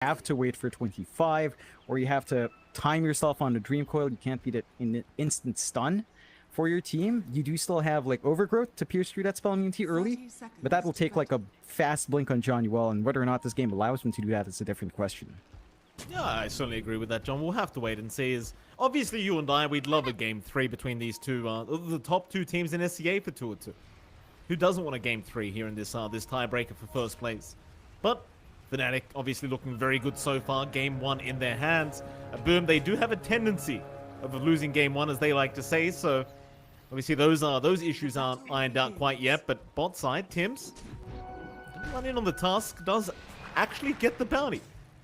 have to wait for 25, or you have to time yourself on the Dream Coil. You can't beat it in an instant stun. For your team, you do still have like Overgrowth to pierce through that spell immunity early, but that will take like a fast blink on John Yuel, and whether or not this game allows him to do that is a different question. Yeah, I certainly agree with that, John. We'll have to wait and see. Is obviously you and I, we'd love a game 3 between these two, the top 2 teams in SCA for 2-2. Who doesn't want a game 3 here in this this tiebreaker for first place? But FNATIC obviously looking very good so far. Game 1 in their hands. Boom, they do have a tendency of losing game 1, as they like to say. So obviously those issues aren't ironed out quite yet. But bot side, Tims run in on the task, does actually get the bounty.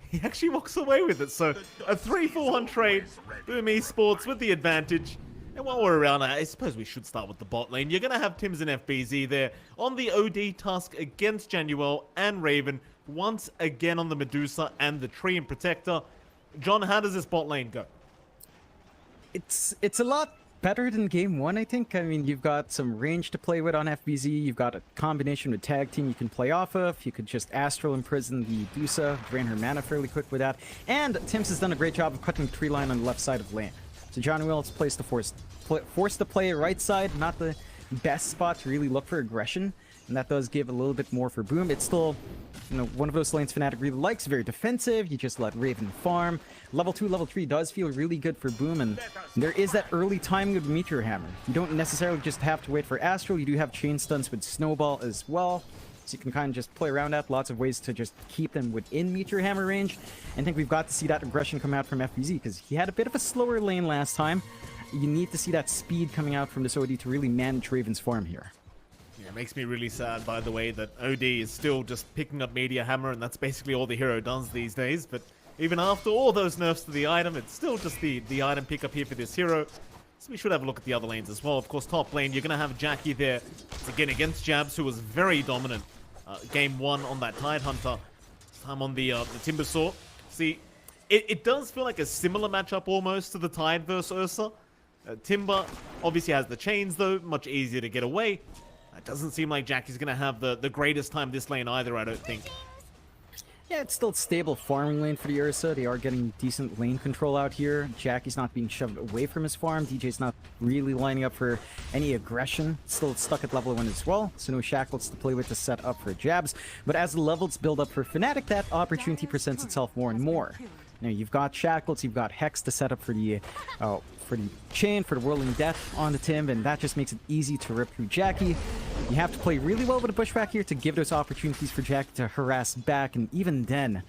He actually walks away with it. So a 3-for-1 trade. Boom Esports with the advantage. And while we're around, I suppose we should start with the bot lane. You're going to have Tims and FBZ there on the OD task against Januel and Raven. Once again on the Medusa and the Tree and Protector. John, how does this bot lane go? It's a lot better than game 1, I think. I mean, you've got some range to play with on FBZ. You've got a combination with tag team you can play off of. You could just Astral Imprison the Medusa, drain her mana fairly quick with that. And Tims has done a great job of cutting the tree line on the left side of lane. So John Will's placed the force to play right side, not the best spot to really look for aggression, and that does give a little bit more for Boom. It's still, you know, one of those lanes FNATIC really likes, very defensive. You just let Raven farm. Level 2, level 3 does feel really good for Boom, and there is that early timing with Meteor Hammer. You don't necessarily just have to wait for Astral. You do have chain stuns with Snowball as well. So you can kind of just play around that. Lots of ways to just keep them within Meteor Hammer range. And I think we've got to see that aggression come out from FBZ, because he had a bit of a slower lane last time. You need to see that speed coming out from this OD to really manage Raven's farm here. Yeah, it makes me really sad, by the way, that OD is still just picking up Meteor Hammer, and that's basically all the hero does these days. But even after all those nerfs to the item, it's still just the item pickup here for this hero. So we should have a look at the other lanes as well. Of course, top lane, you're going to have Jackie there again against Jabs, who was very dominant game 1 on that Tidehunter. This time on the Timbersaw. See, it does feel like a similar matchup almost to the Tide versus Ursa. Timber obviously has the chains though, much easier to get away. It doesn't seem like Jackie's going to have the greatest time this lane either, I don't think. Yeah, it's still a stable farming lane for the Ursa. They are getting decent lane control out here. Jackie's not being shoved away from his farm. DJ's not really lining up for any aggression. Still stuck at level 1 as well, so no shackles to play with to set up for Jabs. But as the levels build up for FNATIC, that opportunity presents itself more and more. You know, you've got shackles, you've got Hex to set up for the chain, for the Whirling Death on the Tim, and that just makes it easy to rip through Jackie. You have to play really well with a pushback here to give those opportunities for Jackie to harass back, and even then,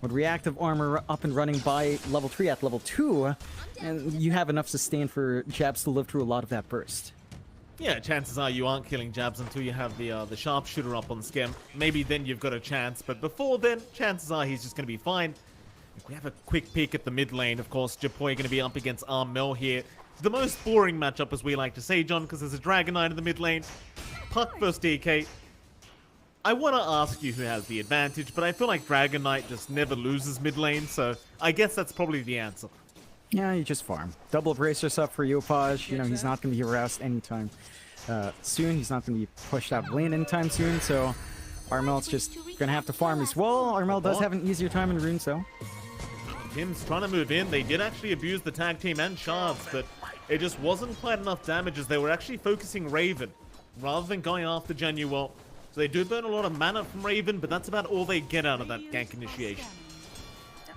with reactive armor up and running by level 3 at level 2, and you have enough sustain for Jabs to live through a lot of that burst. Yeah, chances are you aren't killing Jabs until you have the sharpshooter up on Skem. Maybe then you've got a chance, but before then, chances are he's just going to be fine. If we have a quick peek at the mid lane, of course, Japoy going to be up against Armel here. The most boring matchup, as we like to say, John, because there's a Dragon Knight in the mid lane. Puck versus DK. I want to ask you who has the advantage, but I feel like Dragon Knight just never loses mid lane, so I guess that's probably the answer. Yeah, you just farm. Double bracers up for Yopaj. You know, he's not going to be harassed anytime soon. He's not going to be pushed out of lane anytime soon, so Armel's just going to have to farm as well. Armel does have an easier time in runes, though. Tim's trying to move in. They did actually abuse the tag team and Shards, but it just wasn't quite enough damage as they were actually focusing Raven rather than going after Januel. So they do burn a lot of mana from Raven, but that's about all they get out of that gank initiation.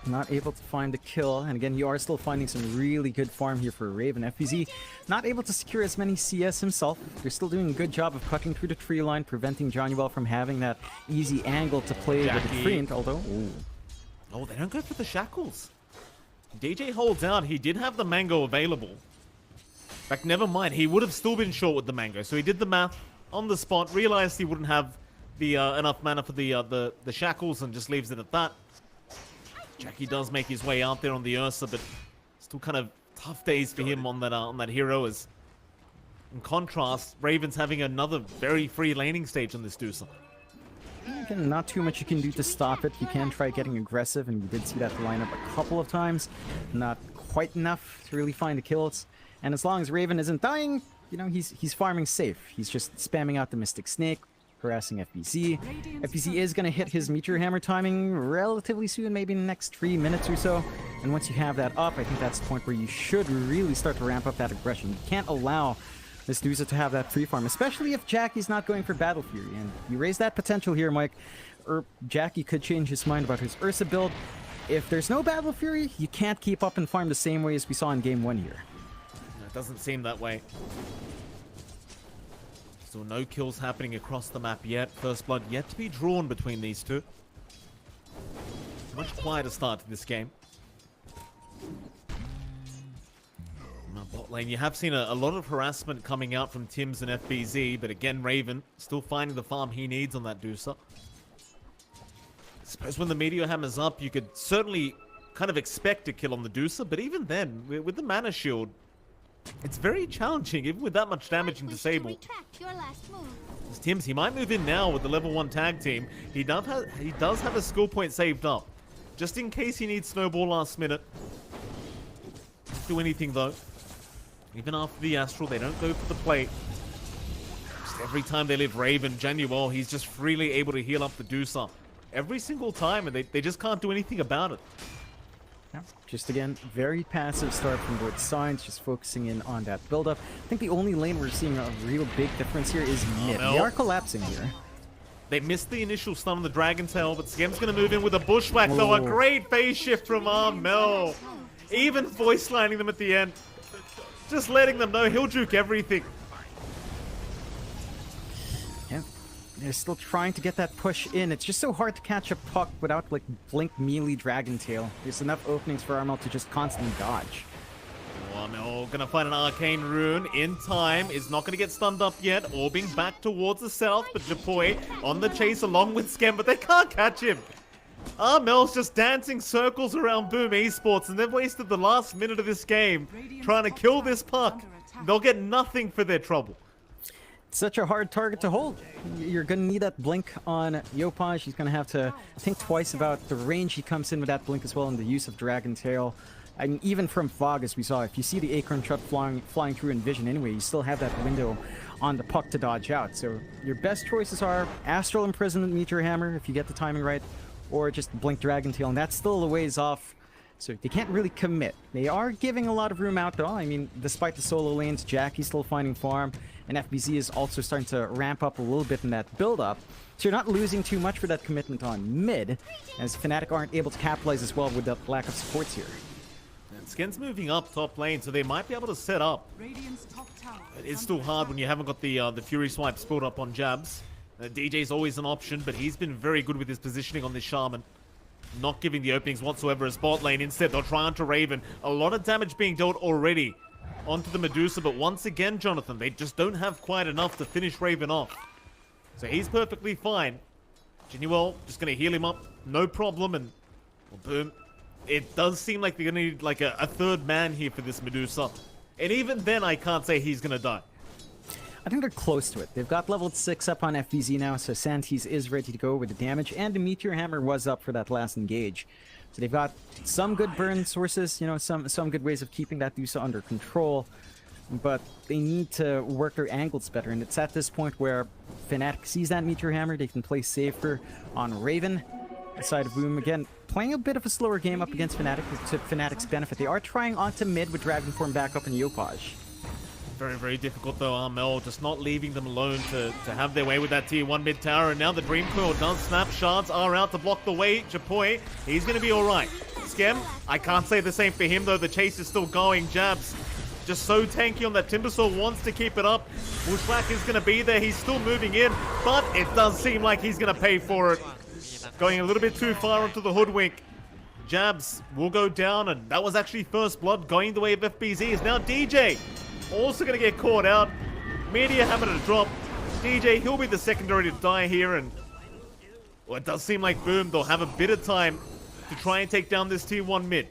Not able to find the kill, and again, you are still finding some really good farm here for Raven. FBZ not able to secure as many CS himself. They're still doing a good job of cutting through the tree line, preventing Januel from having that easy angle to play with the Fiend, although... Ooh. Oh, they don't go for the shackles. DJ holds out. He did have the mango available. In fact, never mind. He would have still been short with the mango. So he did the math on the spot, realized he wouldn't have the enough mana for the shackles, and just leaves it at that. Jackie does make his way out there on the Ursa, but still kind of tough days for him on that hero. As in contrast, Raven's having another very free laning stage on this Dusa. Again, not too much you can do to stop it. You can try getting aggressive, and you did see that line up a couple of times. Not quite enough to really find the kills. And as long as Raven isn't dying, you know, he's farming safe. He's just spamming out the Mystic Snake, harassing FBC. FBC is going to hit his Meteor Hammer timing relatively soon, maybe in the next 3 minutes or so. And once you have that up, I think that's the point where you should really start to ramp up that aggression. You can't allow this DOTA to have that free farm, especially if Jackie's not going for Battle Fury. And you raise that potential here, Mike. Or Jackie could change his mind about his Ursa build. If there's no Battle Fury, you can't keep up and farm the same way as we saw in Game 1 here. It doesn't seem that way. Still no kills happening across the map yet. First blood yet to be drawn between these two. Much quieter start to this game. Now, bot lane, you have seen a lot of harassment coming out from Tims and FBZ, but again, Raven still finding the farm he needs on that DOTA. I suppose when the Meteor Hammer's up, you could certainly kind of expect a kill on the DOTA, but even then, with the mana shield, it's very challenging, even with that much damage in disable. Tims, he might move in now with the level 1 tag team. He does have a skill point saved up, just in case he needs Snowball last minute. Don't do anything though. Even after the Astral, they don't go for the plate. Just every time they live Raven, Januel, he's just freely able to heal up the DOTA. Every single time, and they just can't do anything about it. Yeah, just again, very passive start from both sides, just focusing in on that build-up. I think the only lane we're seeing a real big difference here is mid. No. They are collapsing here. They missed the initial stun on the Dragon Tail, but Skem's going to move in with a Bushwhack, though. A great phase shift from Armel. Even voice lining them at the end. Just letting them know he'll juke everything. Yeah, they're still trying to get that push in. It's just so hard to catch a puck without, like, blink melee Dragon Tail. There's enough openings for Armel to just constantly dodge. Armel gonna find an Arcane Rune in time. Is not gonna get stunned up yet. Orbing back towards the south, but Japoy on the chase along with Skem, but they can't catch him. Armel's just dancing circles around Boom Esports, and they've wasted the last minute of this game trying to kill this puck. They'll get nothing for their trouble. It's such a hard target to hold. You're going to need that blink on Yopaj. He's going to have to think twice about the range he comes in with that blink as well, and the use of Dragon Tail. I mean, even from Fog, as we saw, if you see the Acorn Truck flying through in vision anyway, you still have that window on the puck to dodge out. So your best choices are Astral Imprisonment, Meteor Hammer, if you get the timing right, or just Blink Dragon Tail, and that's still a ways off. So they can't really commit. They are giving a lot of room out, though. I mean, despite the solo lanes, Jackie's still finding farm, and FBZ is also starting to ramp up a little bit in that build-up. So you're not losing too much for that commitment on mid, as FNATIC aren't able to capitalize as well with the lack of supports here. And Sken's moving up top lane, so they might be able to set up. It's still hard when you haven't got the Fury Swipe spilled up on Jabs. DJ's always an option, but he's been very good with his positioning on this Shaman. Not giving the openings whatsoever as bot lane. Instead, they'll try onto Raven. A lot of damage being dealt already onto the Medusa, but once again, Jonathan, they just don't have quite enough to finish Raven off. So he's perfectly fine. Genuel just going to heal him up, no problem, and well, boom. It does seem like they're going to need like a third man here for this Medusa. And even then, I can't say he's going to die. I think they're close to it. They've got level 6 up on FVZ now, so Santis is ready to go with the damage, and the Meteor Hammer was up for that last engage. So they've got some good burn sources, you know, some good ways of keeping that DOTA under control, but they need to work their angles better, and it's at this point where FNATIC sees that Meteor Hammer. They can play safer on Raven. Side of Boom, again, playing a bit of a slower game up against FNATIC to FNATIC's benefit. They are trying onto mid with Dragon Form back up in Yopaj. Very, very difficult though, Armel, just not leaving them alone to have their way with that tier 1 mid tower, and now the Dream Coil does snap. Shards are out to block the way. Japoy, he's going to be alright. Skem, I can't say the same for him though, the chase is still going. Jabs, just so tanky on that Timbersaw, wants to keep it up. Bushwhack is going to be there, he's still moving in, but it does seem like he's going to pay for it. Going a little bit too far onto the hoodwink. Jabs will go down, and that was actually first blood going the way of FBZ. Is now DJ also going to get caught out. Meteor Hammer to drop. DJ, he'll be the secondary to die here, and well, it does seem like Boom, they'll have a bit of time to try and take down this tier 1 mid.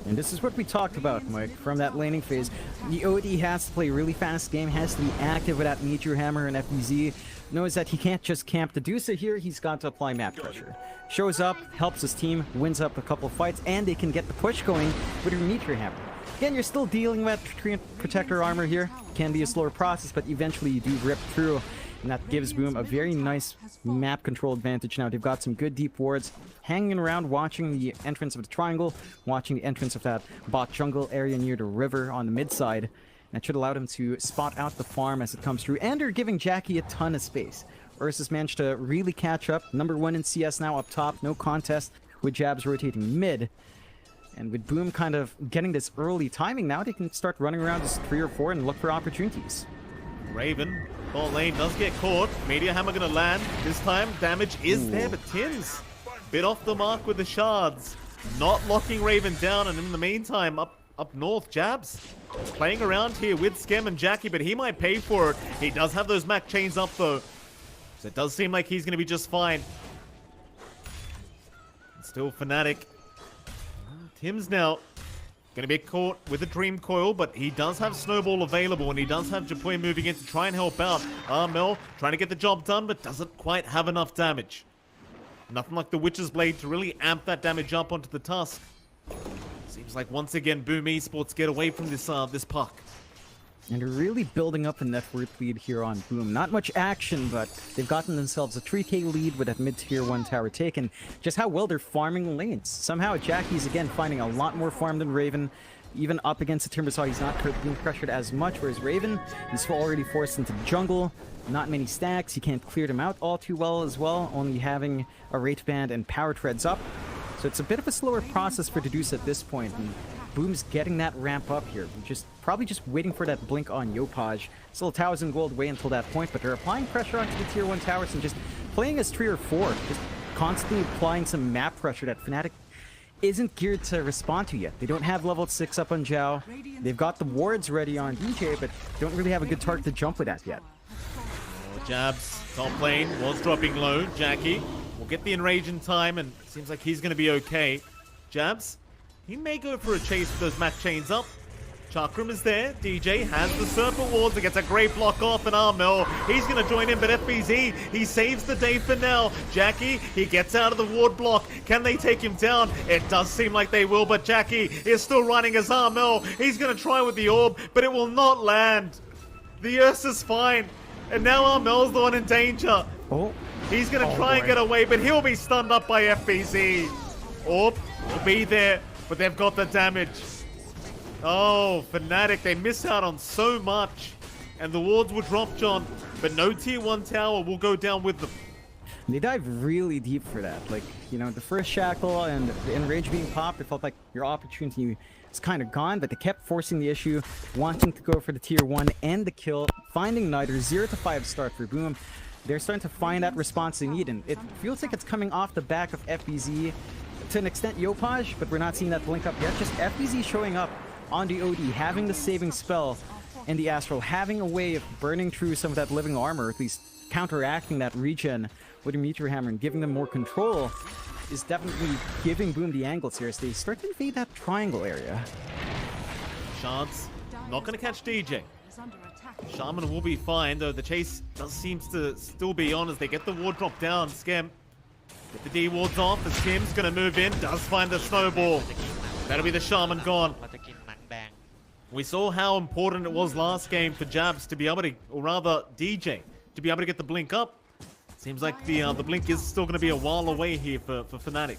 And this is what we talked about, Mike, from that laning phase. The OD has to play a really fast game, has to be active with that Meteor Hammer, and FBZ knows that he can't just camp the DOTA here, he's got to apply map pressure. Shows up, helps his team, wins up a couple of fights, and they can get the push going with your Meteor Hammer. Again, you're still dealing with Treant Protector armor here. Can be a slower process, but eventually you do rip through. And that gives Boom a very nice map control advantage now. They've got some good deep wards hanging around, watching the entrance of the triangle, watching the entrance of that bot jungle area near the river on the mid side. That should allow them to spot out the farm as it comes through. And they're giving Jackie a ton of space. Ursus managed to really catch up. Number 1 in CS now up top. No contest with Jabs rotating mid. And with Boom kind of getting this early timing now, they can start running around just 3 or 4 and look for opportunities. Raven, bot lane does get caught. Meteor Hammer gonna land. This time, damage is there, but Tim's bit off the mark with the shards. Not locking Raven down, and in the meantime, up north, Jabs playing around here with Skem and Jackie, but he might pay for it. He does have those Mac chains up, though. So it does seem like he's gonna be just fine. Still FNATIC. Tim's now going to be caught with a Dream Coil, but he does have Snowball available, and he does have Japoy moving in to try and help out. Mel trying to get the job done, but doesn't quite have enough damage. Nothing like the Witch's Blade to really amp that damage up onto the Tusk. Seems like once again Boom Esports get away from this puck. And they're really building up a net worth lead here on Boom. Not much action, but they've gotten themselves a 3k lead with that mid-tier 1 tower taken. Just how well they're farming lanes. Somehow Jackie's again finding a lot more farm than Raven. Even up against the Timbersaw, he's not being pressured as much, whereas Raven, he's already forced into the jungle. Not many stacks, he can't clear them out all too well as well, only having a Wraith Band and Power Treads up. So it's a bit of a slower process for Deduce at this point. And Boom's getting that ramp up here. Probably just waiting for that blink on Yopaj. Still 1,000 gold away until that point, but they're applying pressure onto the tier 1 towers and just playing as 3 or 4. Just constantly applying some map pressure that FNATIC isn't geared to respond to yet. They don't have level 6 up on Zhao. They've got the wards ready on DJ, but don't really have a good target to jump with that yet. Jabs, top lane, was dropping low. Jackie will get the enrage in time, and it seems like he's going to be okay. Jabs, he may go for a chase with those Mac chains up. Chakram is there. DJ has the Serpent Wards. It gets a great block off, and Armel, he's going to join in, but FBZ, he saves the day for now. Jackie, he gets out of the ward block. Can they take him down? It does seem like they will, but Jackie is still running as Armel. He's going to try with the orb, but it will not land. The Ursa's fine, and now Armel's the one in danger. Oh. He's going to try and get away, but he'll be stunned up by FBZ. Orb will be there, but they've got the damage. Oh, FNATIC, they miss out on so much. And the wards will drop, John, but no tier 1 tower will go down with them. They dive really deep for that. Like, you know, the first shackle and the enrage being popped, it felt like your opportunity is kind of gone, but they kept forcing the issue, wanting to go for the tier 1 and the kill, finding neither. 0 to 5 start for Boom. They're starting to find that response they need, and it feels like it's coming off the back of FBZ to an extent Yopaj, but we're not seeing that blink up yet. Just FBZ showing up on the OD, having the saving spell in the Astral, having a way of burning through some of that living armor, or at least counteracting that regen with a Meteor Hammer and giving them more control, is definitely giving Boom the angles here as they start to invade that triangle area. Shards not going to catch DJ. Shaman will be fine, though the chase does seem to still be on as they get the ward drop down. Skem get the D wards off as Skem's going to move in, does find the snowball. That'll be the Shaman gone. We saw how important it was last game for Jabs to be able to, or rather DJ, to be able to get the blink up. Seems like the blink is still going to be a while away here for FNATIC.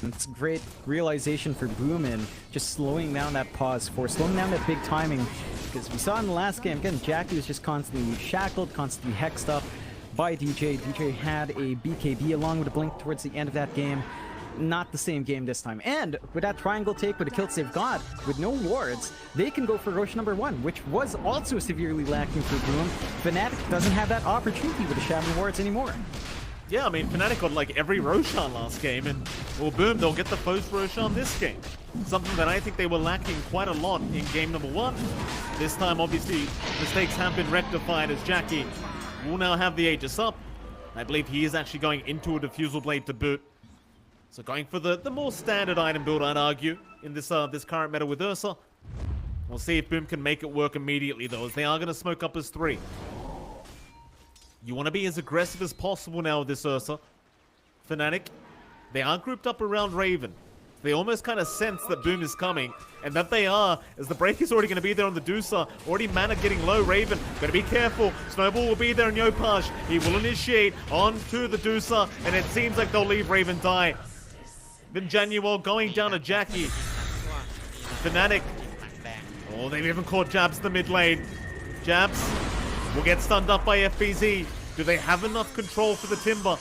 It's great realization for Boom and just slowing down that pause for slowing down that big timing, because we saw in the last game, again, Jackie was just constantly shackled, constantly hexed up by DJ. DJ had a BKB along with a blink towards the end of that game. Not the same game this time. And with that triangle take, with the kills they've got, with no wards, they can go for Roche number 1, which was also severely lacking for Boom. FNATIC doesn't have that opportunity with the Shaman wards anymore. Yeah, I mean, FNATIC got like every Roshan last game, and well, Boom, they'll get the post Roshan this game. Something that I think they were lacking quite a lot in game number 1. This time, obviously, mistakes have been rectified as Jackie will now have the Aegis up. I believe he is actually going into a Diffusal Blade to boot. So going for the more standard item build, I'd argue, in this this current meta with Ursa. We'll see if Boom can make it work immediately, though, as they are going to smoke up as 3. You want to be as aggressive as possible now with this Ursa. FNATIC, they are grouped up around Raven. They almost kind of sense that Boom is coming, and that they are, as the break is already going to be there on the DOTA. Already mana getting low. Raven, got to be careful. Snowball will be there in Yopash. He will initiate onto the DOTA, and it seems like they'll leave Raven die. Then Januel going down to Jackie. FNATIC. Oh, they've even caught Jabs in the mid lane. Jabs will get stunned up by FBZ. Do they have enough control for the Timber?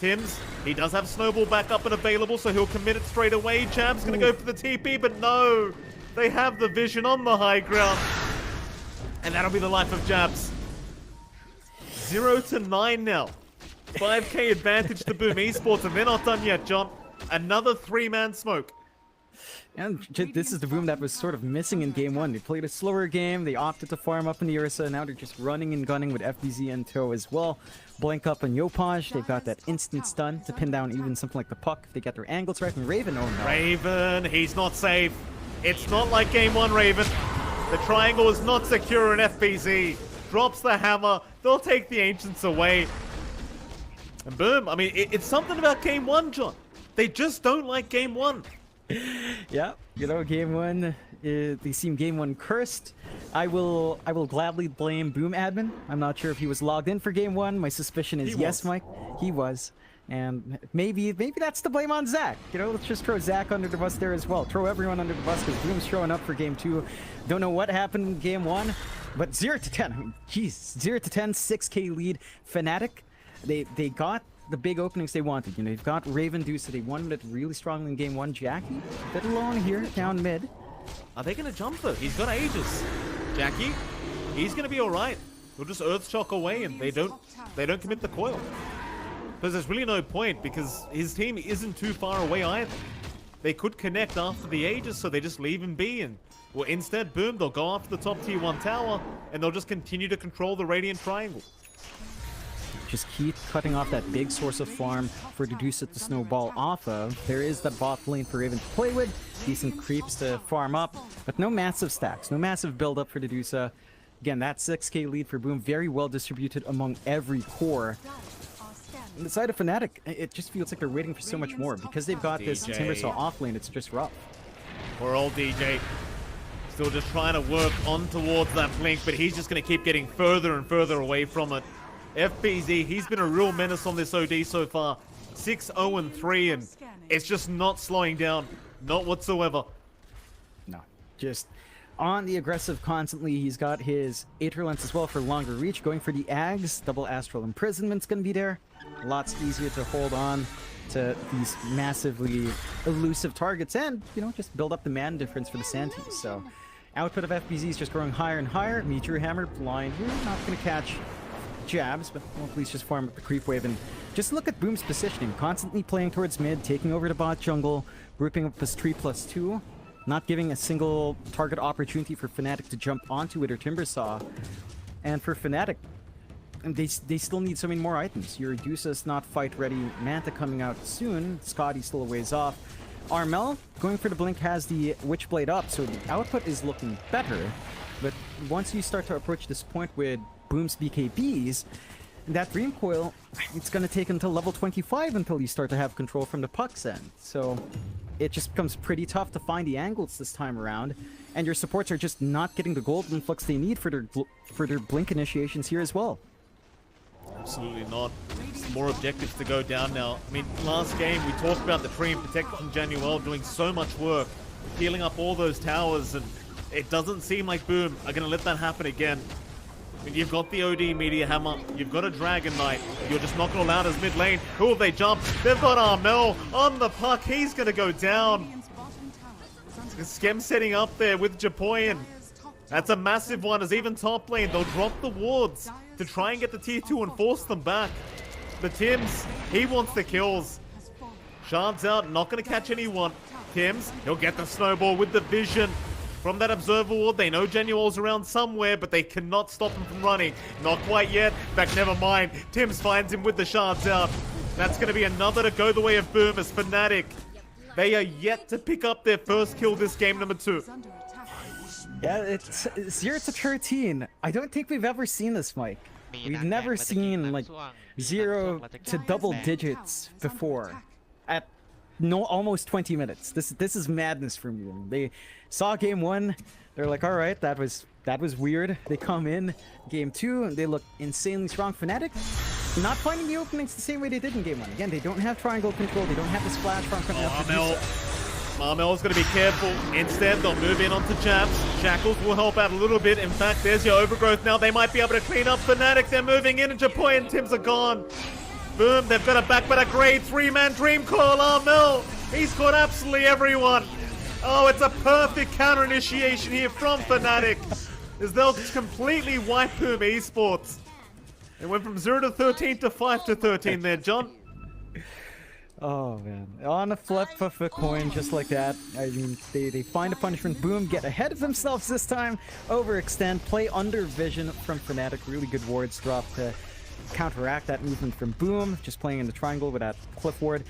Tims, he does have Snowball back up and available, so he'll commit it straight away. Jab's gonna go for the TP, but no! They have the vision on the high ground. And that'll be the life of Jabs. 0-9 now. 5k advantage to Boom Esports, and they're not done yet, John. Another 3-man smoke. And this is the Boom that was sort of missing in game 1. They played a slower game, they opted to farm up in the Ursa, now they're just running and gunning with FBZ in tow as well. Blink up on Yopaj, they've got that instant stun to pin down even something like the Puck if they get their angles right. And Raven, oh no. Raven, he's not safe. It's not like game 1, Raven. The triangle is not secure in FBZ. Drops the hammer, they'll take the Ancients away. And Boom, I mean, it's something about game 1, John. They just don't like game 1. Yeah, you know, game 1, they seem game 1 cursed. I will gladly blame Boom admin. I'm not sure if he was logged in for game 1. My suspicion is yes, Mike. He was. And maybe that's the blame on Zach. You know, let's just throw Zach under the bus there as well. Throw everyone under the bus because Boom's showing up for game 2. Don't know what happened in game 1, but 0-10. I mean, jeez, 0-10, 6k lead. FNATIC, they got the big openings they wanted. You know, you've got Raven DOTA. They won it really strongly in game 1. Jackie, a bit alone here, down mid. Are they going to jump though? He's got Aegis. Jackie, he's going to be alright. He'll just Earth Shock away and they don't commit the coil. Because there's really no point because his team isn't too far away either. They could connect after the Aegis, so they just leave him be. And well, instead, Boom, they'll go after the top tier 1 tower and they'll just continue to control the Radiant Triangle. Just keep cutting off that big source of farm for DOTA to snowball off of. There is that bot lane for Raven to play with. Decent creeps to farm up, but no massive stacks, no massive build up for DOTA. Again, that 6k lead for Boom, very well distributed among every core. On the side of FNATIC, it just feels like they're waiting for so much more. Because they've got this Timbersaw off lane, it's just rough. Poor old DJ. Still just trying to work on towards that blink, but he's just going to keep getting further and further away from it. FBZ, he's been a real menace on this OD so far. 6-0-3, and it's just not slowing down. Not whatsoever. No, just on the aggressive constantly. He's got his Aether Lens as well for longer reach. Going for the Ags. Double Astral Imprisonment's going to be there. Lots easier to hold on to these massively elusive targets and, you know, just build up the man difference for the Santies. So, output of FBZ is just growing higher and higher. Meteor Hammer, blind here. Not going to catch Jabs, but well, please just farm up the creep wave and just look at Boom's positioning. Constantly playing towards mid, taking over the bot jungle, grouping up this 3+2, not giving a single target opportunity for FNATIC to jump onto it or Timbersaw. And for FNATIC, they still need so many more items. Your DOTA's not fight ready, Manta coming out soon, Scotty's still a ways off. Armel, going for the blink, has the Witchblade up, so the output is looking better. But once you start to approach this point with Boom's BKBs, that Dream Coil, it's going to take until level 25 until you start to have control from the Puck's end. So it just becomes pretty tough to find the angles this time around, and your supports are just not getting the gold influx they need for their blink initiations here as well. Absolutely not. More objectives to go down now. I mean, last game we talked about the Treant Protector from Januel doing so much work, healing up all those towers, and it doesn't seem like Boom are going to let that happen again. I mean, you've got the OD Meteor Hammer, you've got a Dragon Knight, you're just not going to allow his mid lane. Who have they jumped? They've got Armel on the Puck, he's going to go down. Skem setting up there with Japoyan. That's a massive one, as even top lane, they'll drop the wards to try and get the tier 2 and force them back. But Tims, he wants the kills. Shards out, not going to catch anyone. Tims, he'll get the snowball with the vision. From that observer ward, they know Januel's around somewhere, but they cannot stop him from running. Not quite yet. In fact, never mind. Tims finds him with the shards out. That's going to be another to go the way of Boom as FNATIC. They are yet to pick up their first kill this game, number 2. Yeah, it's 0-13. I don't think we've ever seen this, Mike. We've never seen like 0 to double digits before. no, almost 20 minutes. This is madness for me. They saw game 1, they're like, all right, that was weird. They come in game 2, and they look insanely strong. FNATIC not finding the openings the same way they did in game 1. Again, they don't have triangle control. They don't have the splash from Marmel's going to be careful. Instead, they'll move in onto Jabs. Shackles will help out a little bit. In fact, there's your overgrowth now. They might be able to clean up FNATIC. They're moving in, and Japoy and Tims are gone. Boom, they've got a back, but a great 3-man dream call. Marmel, he's caught absolutely everyone. Oh, it's a perfect counter initiation here from FNATIC, as they'll completely wipe Boom Esports. It went from 0 to 13 to 5 to 13 there, John. Oh man, on a flip of a coin just like that. I mean, they find a punishment. Boom, get ahead of themselves this time. Overextend, play under vision from FNATIC. Really good wards drop to counteract that movement from Boom. Just playing in the triangle with that cliff ward.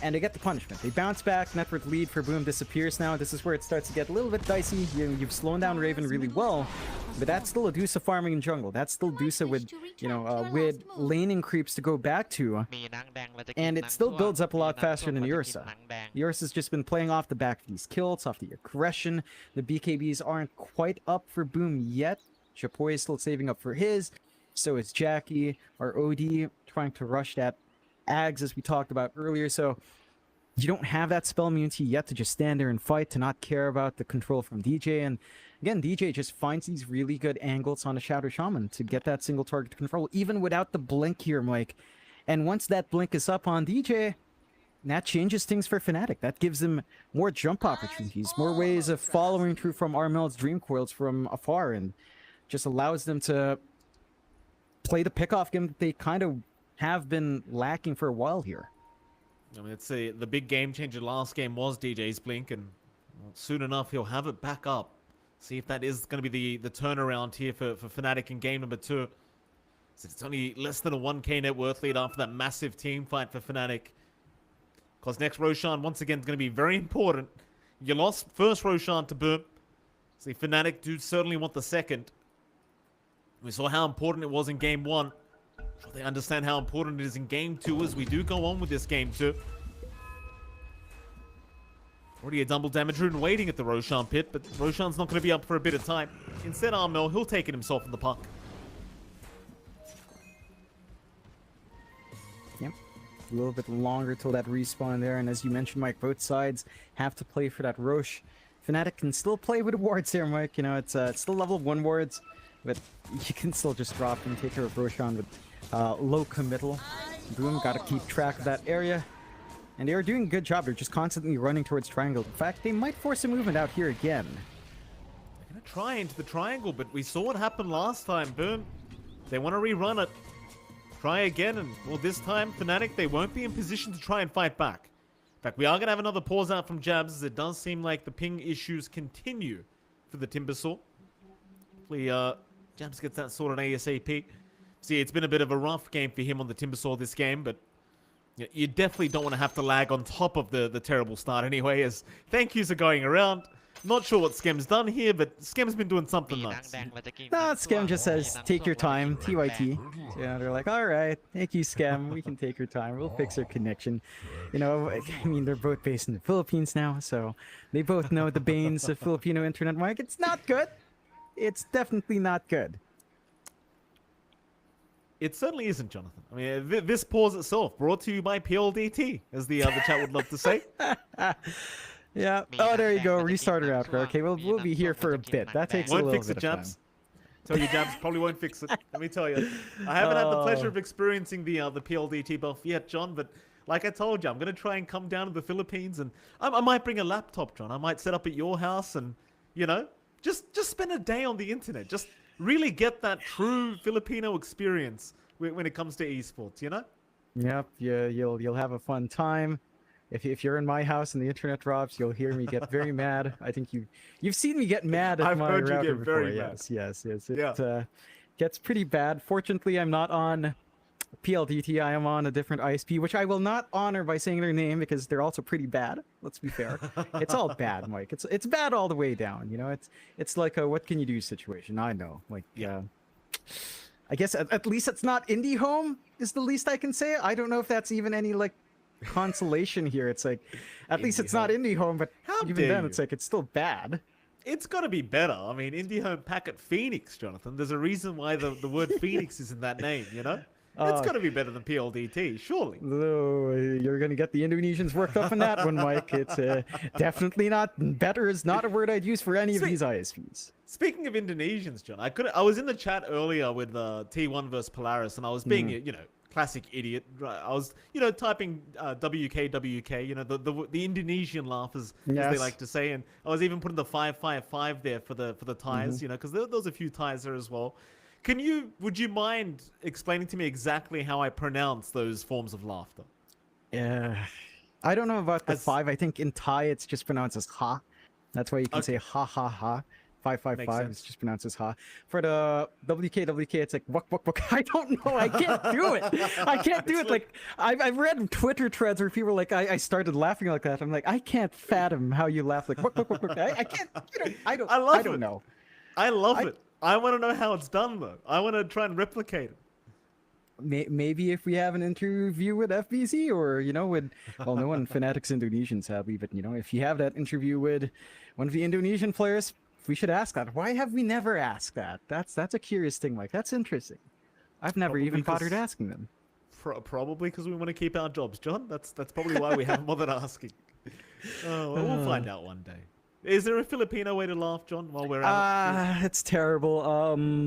And they get the punishment. They bounce back, network lead for Boom disappears now. This is where it starts to get a little bit dicey. You've slowed down Raven really well, but that's still a DOTA farming in jungle. That's still DOTA with, with laning creeps to go back to. And it still builds up a lot faster than Ursa. Ursa's just been playing off the back of these kills, off the aggression. The BKBs aren't quite up for Boom yet. Chapoy is still saving up for his. So is Jackie, or OD, trying to rush that Ags, as we talked about earlier. So you don't have that spell immunity yet to just stand there and fight, to not care about the control from DJ. And again, DJ just finds these really good angles on a Shadow Shaman to get that single target control, even without the blink here, Mike. And once that blink is up on DJ, that changes things for FNATIC. That gives them more jump opportunities, more ways of following through from Armel's Dream Coils from afar, and just allows them to play the pickoff game that they kind of have been lacking for a while here. I mean, it's the big game changer last game was DJ's blink, and soon enough he'll have it back up. See if that is going to be the turnaround here for FNATIC in game number 2. So it's only less than a 1k net worth lead after that massive team fight for FNATIC. Because next Roshan once again is going to be very important. You lost first Roshan to Boom. See, FNATIC do certainly want the second. We saw how important it was in game 1. They understand how important it is in game 2 as we do go on with this game 2. Already a double damage rune waiting at the Roshan pit, but Roshan's not going to be up for a bit of time. Instead, Armel, he'll take it himself in the puck. Yep. A little bit longer till that respawn there, and as you mentioned, Mike, both sides have to play for that Rosh. FNATIC can still play with wards here, Mike. You know, it's still level 1 wards, but you can still just drop and take care of Roshan with low committal. Boom, gotta keep track of that area. And they are doing a good job. They're just constantly running towards triangle. In fact, they might force a movement out here again. They're gonna try into the triangle, but we saw what happened last time. Boom. They want to rerun it. Try again, and well, this time, FNATIC, they won't be in position to try and fight back. In fact, we are gonna have another pause out from Jabs, as it does seem like the ping issues continue for the Timbersaw. Hopefully, Jabs gets that sorted ASAP. See, it's been a bit of a rough game for him on the Timbersaw this game, but you definitely don't want to have to lag on top of the terrible start anyway, as thank yous are going around. Not sure what Skem's done here, but Skem's been doing something nuts. Nah, Skem just says, take your time, TYT. Yeah, they're like, alright, thank you, Skem, we can take your time, we'll fix our connection. You know, I mean, they're both based in the Philippines now, so they both know the banes of Filipino internet, Mike. It's not good. It's definitely not good. It certainly isn't, Jonathan. I mean, this pause itself brought to you by PLDT, as the chat would love to say. Yeah. Oh, there you go. Restart our outro. Okay, we'll be here for a bit. That takes a little bit of time. Tell you, Jabs probably won't fix it. Let me tell you. I haven't had the pleasure of experiencing the PLDT buff yet, John, but like I told you, I'm going to try and come down to the Philippines, and I might bring a laptop, John. I might set up at your house and, you know, just spend a day on the internet. Just really get that true Filipino experience when it comes to esports, you know? Yep, yeah, you'll have a fun time. If you're in my house and the internet drops, you'll hear me get very mad. I think you've seen me get mad at my router before. Yes. It gets pretty bad. Fortunately, I'm not on PLDT. I am on a different ISP, which I will not honor by saying their name because they're also pretty bad. Let's be fair. It's all bad, Mike. It's bad all the way down. You know, it's like a what can you do situation. I know, like yeah. I guess at least it's not IndyHome is the least I can say. I don't know if that's even any like consolation here. It's like, at least it's not Home. indie home, but How even dare then, you. it's like it's still bad. It's got to be better. I mean, Indie Home Packet Phoenix, Jonathan. There's a reason why the word Phoenix is in that name, you know? It's got to be better than PLDT, surely. Oh, you're gonna get the Indonesians worked up in that one, Mike. It's definitely not better. Is not a word I'd use for any of these ISPs. Speaking of Indonesians, John, I was in the chat earlier with T1 versus Polaris, and I was being, you know, classic idiot. Right? I was, you know, typing WK, you know, the Indonesian laugh, as they like to say, and I was even putting the 555 there for the ties, you know, because there was a few ties there as well. Would you mind explaining to me exactly how I pronounce those forms of laughter? Yeah, I don't know about the 5. I think in Thai it's just pronounced as ha. That's why you can say ha ha ha. 555 is just pronounced as ha. For the WK, it's like wuk wuk wuk. I don't know. I can't do it. I can't do it. Like I've read Twitter threads where people are like, I started laughing like that. I'm like, I can't fathom how you laugh like wuk wuk wuk wuk. I can't. I don't know. I love it. I want to know how it's done, though. I want to try and replicate it. Maybe if we have an interview with FBC or, you know, with, well, no one FNATIC's Indonesian, sadly, but, you know, if you have that interview with one of the Indonesian players, we should ask that. Why have we never asked that? That's a curious thing, Mike. That's interesting. I've never even bothered asking them. Probably because we want to keep our jobs, John. That's probably why we haven't bothered asking. Oh, well, we'll find out one day. Is there a Filipino way to laugh, John, while we're at it? It's terrible.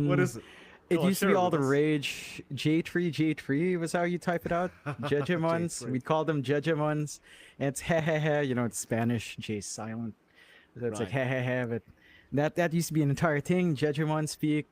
What is it? It used to be all the rage. J3 was how you type it out. Jejemons. We'd call them Jejemons. And it's heh, you know, it's Spanish. J silent. So it's like heh, but that used to be an entire thing. Jejemon speak.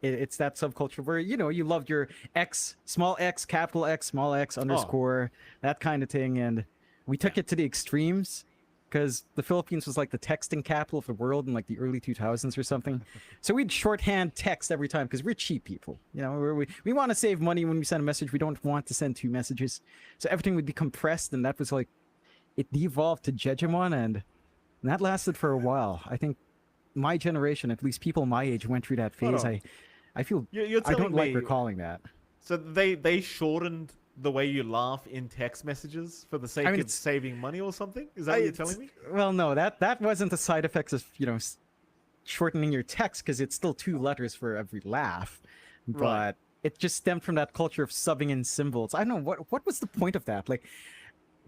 It's that subculture where, you know, you loved your X, small x, capital X, small x, underscore, that kind of thing. And we took it to the extremes. Because the Philippines was like the texting capital of the world in like the early 2000s or something. So we'd shorthand text every time because we're cheap people. You know, we want to save money when we send a message. We don't want to send 2 messages. So everything would be compressed, and that was like, it devolved to Jejemon, and that lasted for a while. I think my generation, at least people my age, went through that phase. I feel I don't like recalling that. So they shortened the way you laugh in text messages for the sake of saving money or something? Is that what you're telling me? Well, no, that wasn't the side effects of, you know, shortening your text, because it's still 2 letters for every laugh. But it just stemmed from that culture of subbing in symbols. I don't know, what was the point of that? Like,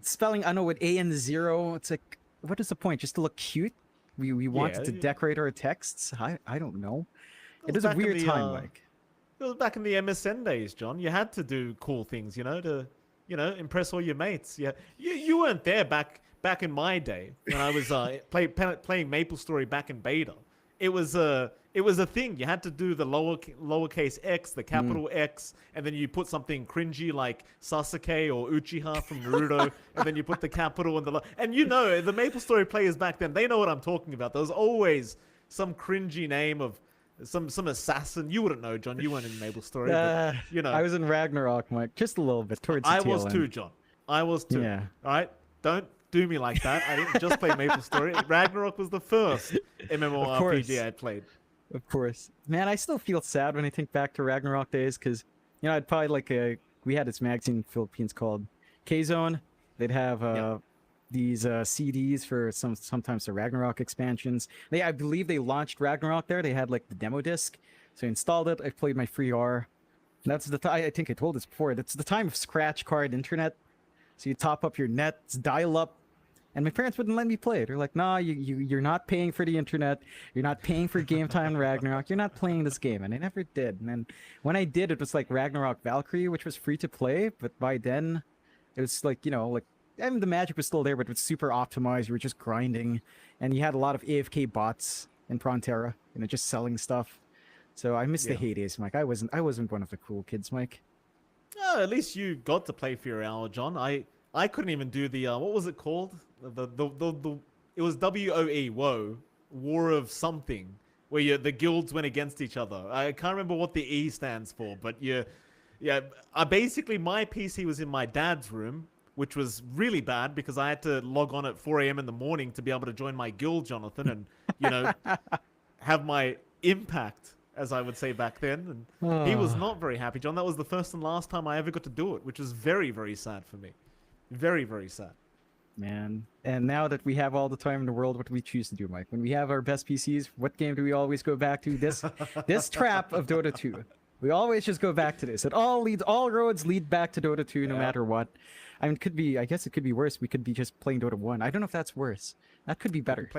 spelling, I know, with A and 0, it's like, what is the point? Just to look cute? We wanted to decorate our texts? I don't know. It is a weird time, like. It was back in the MSN days, John. You had to do cool things, you know, to, you know, impress all your mates. Yeah, you weren't there back in my day when I was playing MapleStory back in beta. It was a thing. You had to do the lowercase x, the capital X, and then you put something cringy like Sasuke or Uchiha from Naruto, and then you put the capital and and you know, the MapleStory players back then, they know what I'm talking about. There was always some cringy name of some assassin. You wouldn't know, John. You weren't in MapleStory, but, you know. I was in Ragnarok, Mike, just a little bit towards the tail end. I was too, John. I was too. Yeah. All right? Don't do me like that. I didn't just play MapleStory. Ragnarok was the first MMORPG I played. Of course. Man, I still feel sad when I think back to Ragnarok days, because, you know, I'd probably like we had this magazine in the Philippines called K-Zone. They'd have these CDs for sometimes the Ragnarok expansions. I believe they launched Ragnarok there. They had like the demo disc. So I installed it. I played my free R. That's the time. I think I told this before. That's the time of scratch card internet. So you top up your net, it's dial up. And my parents wouldn't let me play it. They're like, nah, you're not paying for the internet. You're not paying for game time Ragnarok. You're not playing this game. And I never did. And then when I did, it was like Ragnarok Valkyrie, which was free to play. But by then, it was like, you know, like, I mean, the magic was still there, but it was super optimized. You were just grinding. And you had a lot of AFK bots in Frontera, you know, just selling stuff. So I miss the heydays, Mike. I wasn't one of the cool kids, Mike. Oh, at least you got to play for your hour, John. I couldn't even do the what was it called? It was WOE, War of something, where the guilds went against each other. I can't remember what the E stands for, but basically my PC was in my dad's room, which was really bad because I had to log on at 4 a.m. in the morning to be able to join my guild, Jonathan, and, you know, have my impact, as I would say back then. And he was not very happy, John. That was the first and last time I ever got to do it, which was very, very sad for me. Very, very sad. Man, and now that we have all the time in the world, what do we choose to do, Mike? When we have our best PCs, what game do we always go back to? This trap of Dota 2. We always just go back to this. All roads lead back to Dota 2, no matter what. I mean, I guess it could be worse. We could be just playing Dota 1. I don't know if that's worse. That could be better.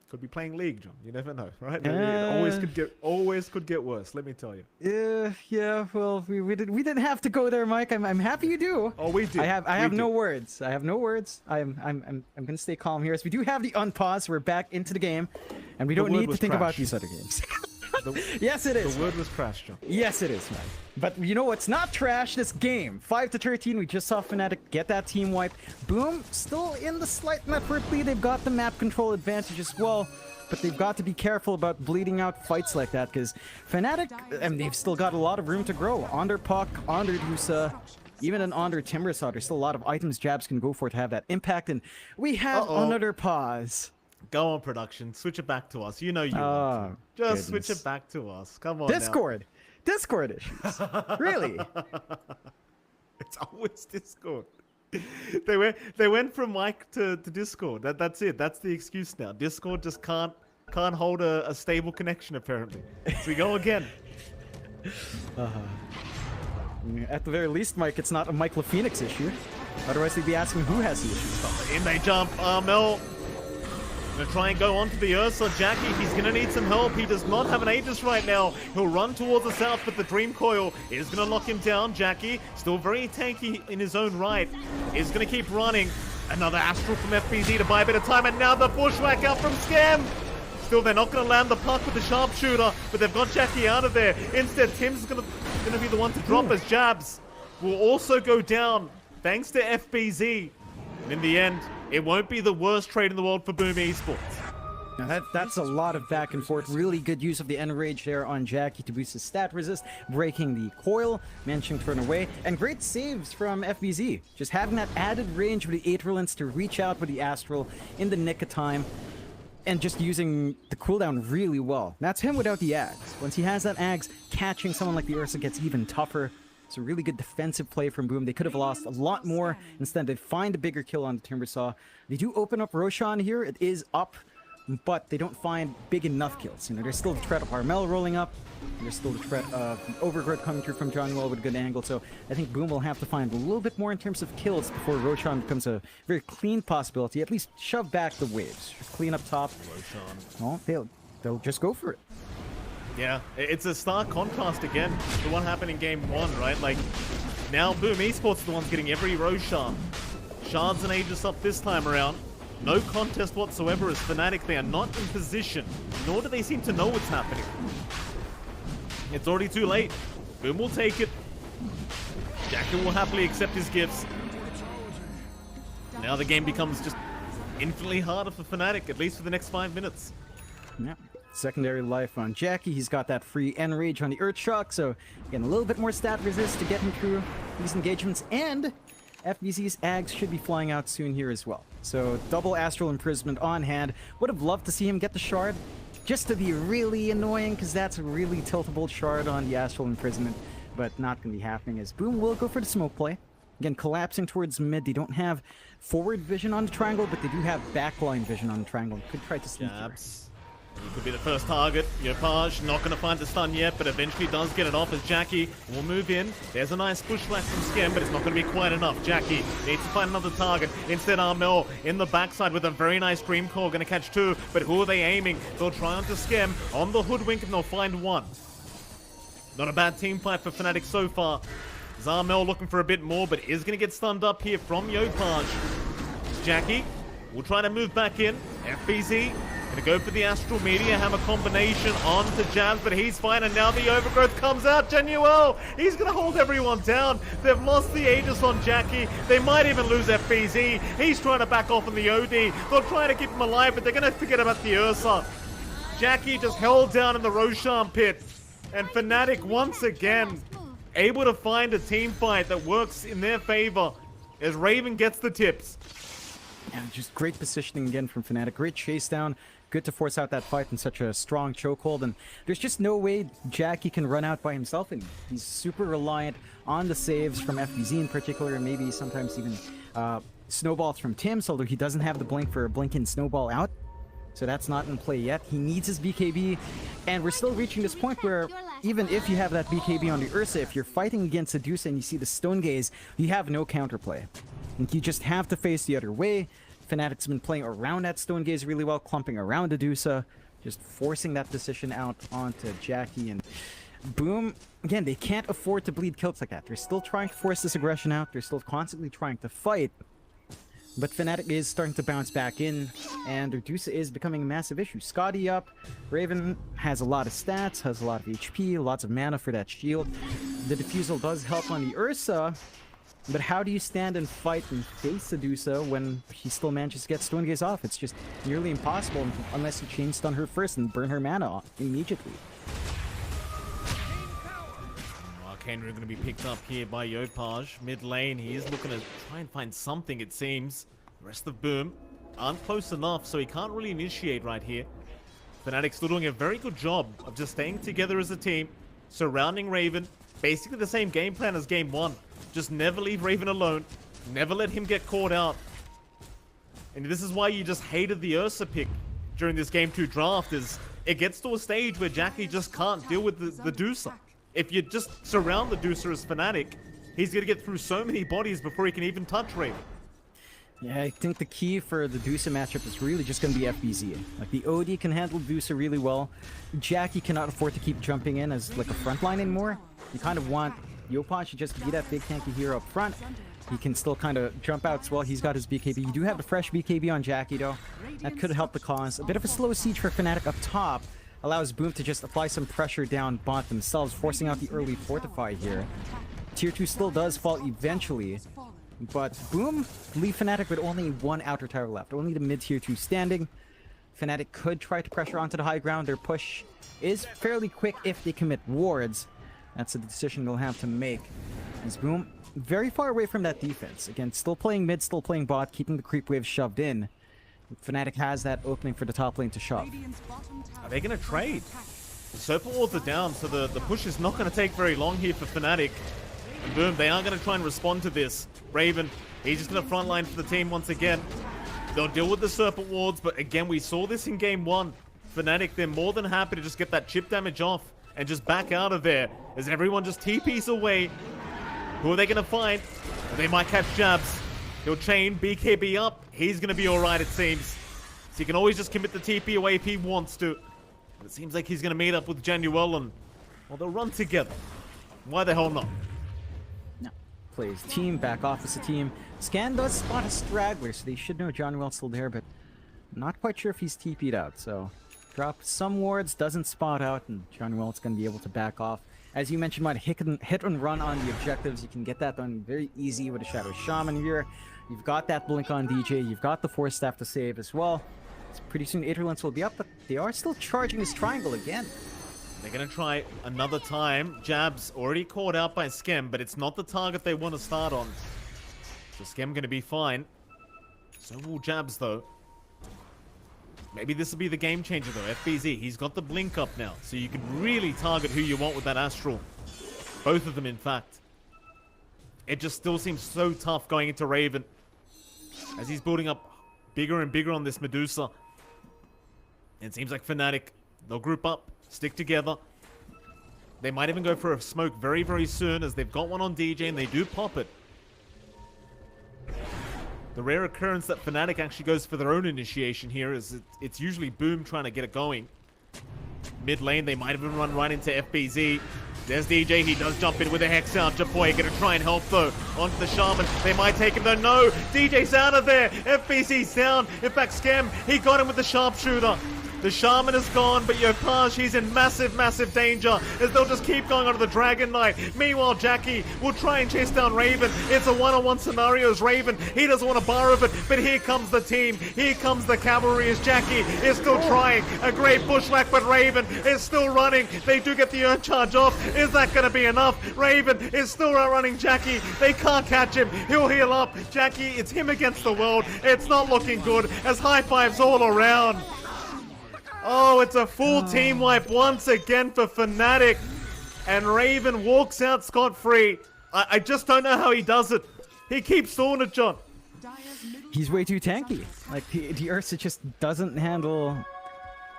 Could be playing League, John. You never know, right? It always could get worse. Let me tell you. Yeah. Well, we didn't have to go there, Mike. I'm happy you do. Oh, we did. I have no words. I have no words. I'm gonna stay calm here. As we do have the unpause, we're back into the game, and we don't need to think about these other games. Yes, it is. The word was trash, John. Yes, it is, Mike. But you know what's not trash? This game. 5-13. We just saw FNATIC get that team wipe. Boom, still in the slight network lead. They've got the map control advantage as well. But they've got to be careful about bleeding out fights like that, because FNATIC, and they've still got a lot of room to grow. On their puck, on their DOTA, even on their Timbersaw, there's still a lot of items Jabs can go for to have that impact. And we have another pause. Go on, production. Switch it back to us. You know you want to. Just switch it back to us. Come on Discord. Now. Discord issues. Really? It's always Discord. They went from mic to Discord. That's it. That's the excuse now. Discord just can't hold a stable connection apparently. So we go again. At the very least, Mike, it's not a Mike LaPhoenix issue. Otherwise, they'd be asking who has the issue. In they jump. Mel. Gonna try and go onto the Ursa. Jackie, he's gonna need some help. He does not have an Aegis right now. He'll run towards the south, but the Dream Coil is gonna lock him down. Jackie, still very tanky in his own right, is gonna keep running. Another Astral from FBZ to buy a bit of time, and now the Bushwhack out from Scam. Still, they're not gonna land the puck with the sharpshooter, but they've got Jackie out of there. Instead, Tim's gonna be the one to drop as Jabs will also go down, thanks to FBZ. And in the end, it won't be the worst trade in the world for Boom Esports. Now that's a lot of back and forth. Really good use of the Enrage there on Jackie to boost his stat resist, breaking the coil, managing to turn away, and great saves from FBZ. Just having that added range with the Aetherlance to reach out with the Astral in the nick of time, and just using the cooldown really well. That's him without the Ags. Once he has that Ags, catching someone like the Ursa gets even tougher. It's a really good defensive play from Boom. They could have lost a lot more. Instead, they find a bigger kill on the Timbersaw. They do open up Roshan here. It is up, but they don't find big enough kills. You know, there's still the threat of Harmel rolling up. There's still the threat of Overgrowth coming through from John Well with a good angle. So I think Boom will have to find a little bit more in terms of kills before Roshan becomes a very clean possibility. At least shove back the waves. Just clean up top. Roshan. Well, they'll just go for it. Yeah, it's a stark contrast again to what happened in game 1, right? Like, now Boom Esports are the ones getting every Roshan. Shards and Aegis up this time around. No contest whatsoever as FNATIC. They are not in position, nor do they seem to know what's happening. It's already too late. Boom will take it. Jackie will happily accept his gifts. Now the game becomes just infinitely harder for FNATIC, at least for the next 5 minutes. Yeah. Secondary life on Jackie. He's got that free Enrage on the Earthshock, so again, a little bit more stat resist to get him through these engagements, and FBZ's Ags should be flying out soon here as well. So double Astral Imprisonment on hand. Would have loved to see him get the Shard, just to be really annoying, because that's a really tiltable Shard on the Astral Imprisonment, but not going to be happening as Boom will go for the smoke play. Again, collapsing towards mid. They don't have forward vision on the triangle, but they do have backline vision on the triangle. Could try to sneak through. He could be the first target. Yopaj not going to find the stun yet, but eventually does get it off as Jackie will move in. There's a nice pushback from Skem, but it's not going to be quite enough. Jackie needs to find another target. Instead, Armel in the backside with a very nice Dream Core. Going to catch 2, but who are they aiming? They'll try onto Skem on the Hoodwink, and they'll find 1. Not a bad team fight for FNATIC so far. Zarmel looking for a bit more, but is going to get stunned up here from Yopaj. Jackie will try to move back in. FBZ gonna go for the Astral Meteor Hammer combination onto Jabs, but he's fine, and now the Overgrowth comes out. Genuel, he's gonna hold everyone down. They've lost the Aegis on Jackie. They might even lose FBZ. He's trying to back off on the OD. They're trying to keep him alive, but they're gonna forget about the Ursa. Jackie just held down in the Roshan pit, and FNATIC once again able to find a team fight that works in their favor as Raven gets the tips. Yeah, just great positioning again from FNATIC. Great chase down. Good to force out that fight in such a strong chokehold, and there's just no way Jackie can run out by himself, and he's super reliant on the saves from FBZ in particular, and maybe sometimes even snowballs from Tim's, although he doesn't have the blink for a blink-in snowball out. So that's not in play yet. He needs his BKB, and we're still reaching this point where even if you have that BKB on the Ursa, if you're fighting against a Dusa and you see the Stone Gaze, you have no counterplay. And you just have to face the other way. FNATIC's been playing around that Stone Gaze really well, clumping around the Dusa, just forcing that decision out onto Jackie, and boom. Again, they can't afford to bleed kills like that. They're still trying to force this aggression out. They're still constantly trying to fight. But FNATIC is starting to bounce back in, and Redusa is becoming a massive issue. Scotty up, Raven has a lot of stats, has a lot of HP, lots of mana for that shield. The defusal does help on the Ursa, but how do you stand and fight and face Redusa when he still manages to get Stone Gaze off? It's just nearly impossible unless you chain stun her first and burn her mana off immediately. Arcane going to be picked up here by Yopaj. Mid lane, he is looking to try and find something, it seems. The rest of Boom aren't close enough, so he can't really initiate right here. FNATIC still doing a very good job of just staying together as a team, surrounding Raven. Basically the same game plan as game 1. Just never leave Raven alone. Never let him get caught out. And this is why you just hated the Ursa pick during this game 2 draft, is it gets to a stage where Jackie just can't deal with the Dusa. If you just surround the Dusa as FNATIC, he's going to get through so many bodies before he can even touch Raven. Yeah, I think the key for the Dusa matchup is really just going to be FBZ. Like, the OD can handle Dusa really well. Jackie cannot afford to keep jumping in as like a frontline anymore. You kind of want Yopaj to just be that big tanky hero up front. He can still kind of jump out as well. He's got his BKB. You do have the fresh BKB on Jackie, though. That could help the cause. A bit of a slow siege for FNATIC up top allows Boom to just apply some pressure down bot themselves, forcing out the early fortify here. Tier 2 still does fall eventually, but Boom leave FNATIC with only one outer tower left, only the mid tier 2 standing. FNATIC could try to pressure onto the high ground. Their push is fairly quick if they commit wards. That's a decision they'll have to make. As Boom very far away from that defense. Again, still playing mid, still playing bot, keeping the creep wave shoved in. FNATIC has that opening for the top lane to shove. Are they going to trade? The Serpent Wards are down, so the push is not going to take very long here for FNATIC. And Boom, they are going to try and respond to this. Raven, he's just going to frontline for the team once again. They'll deal with the Serpent Wards, but again, we saw this in game 1. FNATIC, they're more than happy to just get that chip damage off and just back out of there as everyone just TPs away. Who are they going to find? They might catch jabs. He'll chain BKB up. He's going to be alright, it seems. So he can always just commit the TP away if he wants to. But it seems like he's going to meet up with Januel and, well, they'll run together. Why the hell not? No. Plays team, back off as a team. Scan does spot a straggler, so they should know Januel's still there, but not quite sure if he's TP'd out. So drop some wards, doesn't spot out, and Januel's going to be able to back off. As you mentioned, might hit and run on the objectives. You can get that done very easy with a Shadow Shaman here. You've got that blink on DJ. You've got the Force Staff to save as well. So pretty soon Aetherlance will be up, but they are still charging this triangle again. They're going to try another time. Jab's already caught out by Skem, but it's not the target they want to start on. So Skem going to be fine. So will Jabs, though. Maybe this will be the game changer, though. FBZ, he's got the blink up now, so you can really target who you want with that Astral. Both of them, in fact. It just still seems so tough going into Raven as he's building up bigger and bigger on this Medusa. And it seems like FNATIC, they'll group up, stick together. They might even go for a smoke very, very soon, as they've got one on DJ and they do pop it. The rare occurrence that FNATIC actually goes for their own initiation here is it's usually Boom trying to get it going. Mid lane, they might even run right into FBZ. There's DJ, he does jump in with a Hex out. Jaboy gonna try and help though. Onto the Shaman, they might take him though. No, DJ's out of there. FBZ's down. In fact, Skem, he got him with the Sharpshooter. The Shaman is gone, but Yopaj, he's in massive, massive danger as they'll just keep going onto the Dragon Knight. Meanwhile, Jackie will try and chase down Raven. It's a one-on-one scenario as Raven. He doesn't want to bar of it, but here comes the team. Here comes the cavalry as Jackie is still trying. A great bushwhack, but Raven is still running. They do get the Urn Charge off. Is that going to be enough? Raven is still outrunning Jackie. They can't catch him. He'll heal up. Jackie, it's him against the world. It's not looking good as high fives all around. Oh, it's a full team wipe once again for FNATIC. And Raven walks out scot-free. I just don't know how he does it. He keeps doing it, John. he's way too tanky. Like, the Ursa just doesn't handle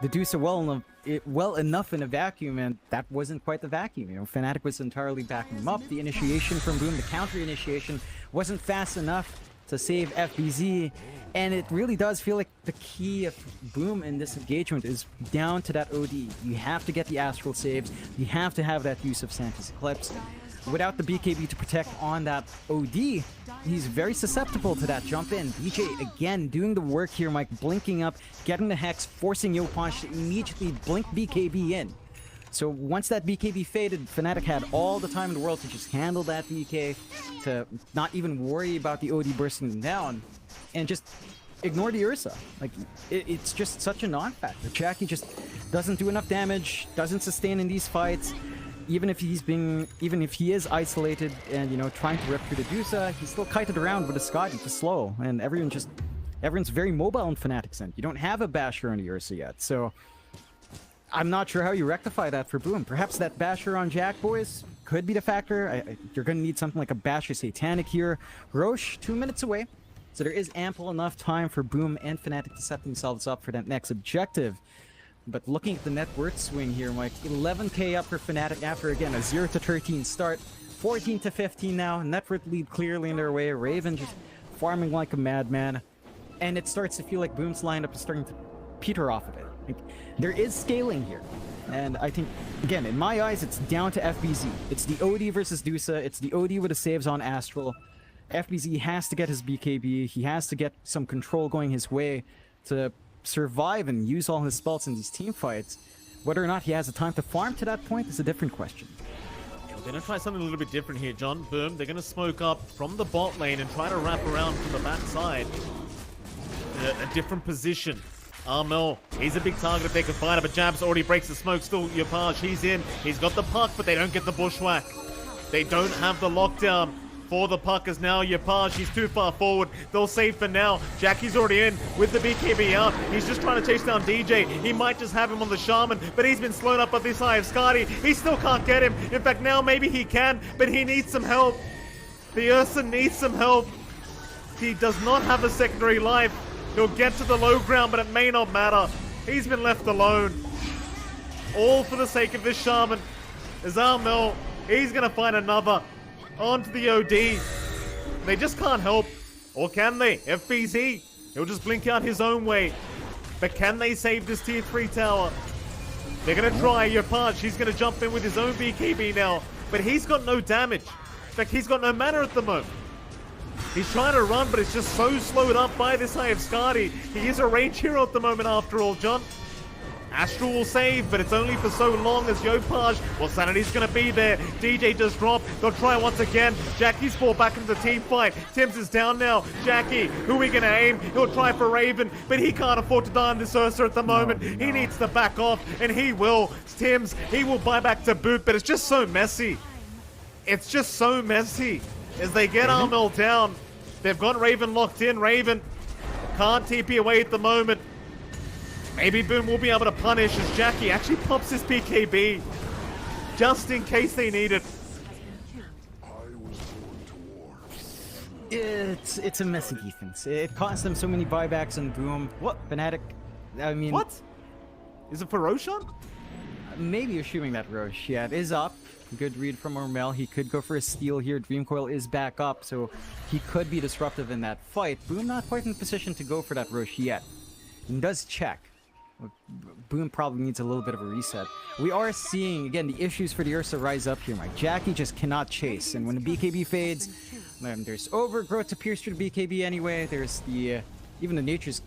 the DOTA well enough in a vacuum, and that wasn't quite the vacuum. You know, FNATIC was entirely backing him up. The initiation from Boom, the counter initiation, wasn't fast enough to save FBZ, and it really does feel like the key of Boom in this engagement is down to that OD. You have to get the Astral saves, you have to have that use of Santa's Eclipse. Without the BKB to protect on that OD, he's very susceptible to that jump in. DJ again doing the work here, Mike, blinking up, getting the Hex, forcing Yopunch to immediately blink BKB in. So once that BKB faded, FNATIC had all the time in the world to just handle that BK, to not even worry about the OD bursting them down, and just ignore the Ursa. Like, it's just such a non-factor. Jackie just doesn't do enough damage, doesn't sustain in these fights. Even if he is isolated and, you know, trying to rip through the DOTA, he's still kited around with a Scotty to slow, and everyone's very mobile in FNATIC's end. You don't have a Basher on the Ursa yet, so I'm not sure how you rectify that for Boom. Perhaps that Basher on Jack Boys could be the factor. You're gonna need something like a Basher Satanic here. Roche, 2 minutes away, so there is ample enough time for Boom and FNATIC to set themselves up for that next objective. But looking at the net worth swing here, Mike, 11k up for FNATIC after, again, a 0-13 start. 14-15 now, net worth lead clearly in their way. Raven just farming like a madman. And it starts to feel like Boom's lineup is starting to peter off of it. Like, there is scaling here. And I think, again, in my eyes, it's down to FBZ. It's the OD versus DOTA. It's the OD with the saves on Astral. FBZ has to get his BKB. He has to get some control going his way to survive and use all his spells in these team fights. Whether or not he has the time to farm to that point is a different question. They're going to try something a little bit different here, John. Boom, they're going to smoke up from the bot lane and try to wrap around from the back side. A different position. Armel, he's a big target if they can find him, but Jabs already breaks the smoke. Still, Yopage, he's in. He's got the puck, but they don't get the bushwhack. They don't have the lockdown for the puck as now Yopage, he's too far forward. They'll save for now. Jackie's already in with the BKB out. He's just trying to chase down DJ. He might just have him on the Shaman, but he's been slowed up by this Eye of Skadi. He still can't get him. In fact, now maybe he can, but he needs some help. The Ursa needs some help. He does not have a secondary life. He'll get to the low ground, but it may not matter. He's been left alone. All for the sake of this Shaman. Azarmel, he's going to find another. Onto the OD. They just can't help. Or can they? FBZ. He'll just blink out his own way. But can they save this tier 3 tower? They're going to try. Yopage, he's going to jump in with his own BKB now. But he's got no damage. In fact, he's got no mana at the moment. He's trying to run, but it's just so slowed up by this Eye of Skadi. He is a range hero at the moment after all, John. Astral will save, but it's only for so long as Yopage, well, Sanity's going to be there. DJ does drop. They'll try once again. Jackie's fall back into the team fight. Tims is down now. Jackie, who are we going to aim? He'll try for Raven, but he can't afford to die on this Ursa at the moment. No. He needs to back off, and he will. Tims, he will buy back to boot, but it's just so messy. It's just so messy. As they get Armel down, they've got Raven locked in. Raven can't TP away at the moment. Maybe Boom will be able to punish as Jackie actually pops his PKB just in case they need it. It's a messy defense. It cost them so many buybacks and Boom. What? FNATIC, I mean... What? Is it for Roshan? Maybe assuming that Roche. Yeah, it is up. Good read from Ormel. He could go for a steal here. Dreamcoil is back up, so he could be disruptive in that fight. Boom not quite in position to go for that Roche yet. He does check. Boom probably needs a little bit of a reset. We are seeing, again, the issues for the Ursa rise up here, Mike. Jackie just cannot chase, and when the BKB fades, there's overgrowth to pierce through the BKB anyway. There's the, even the Nature's,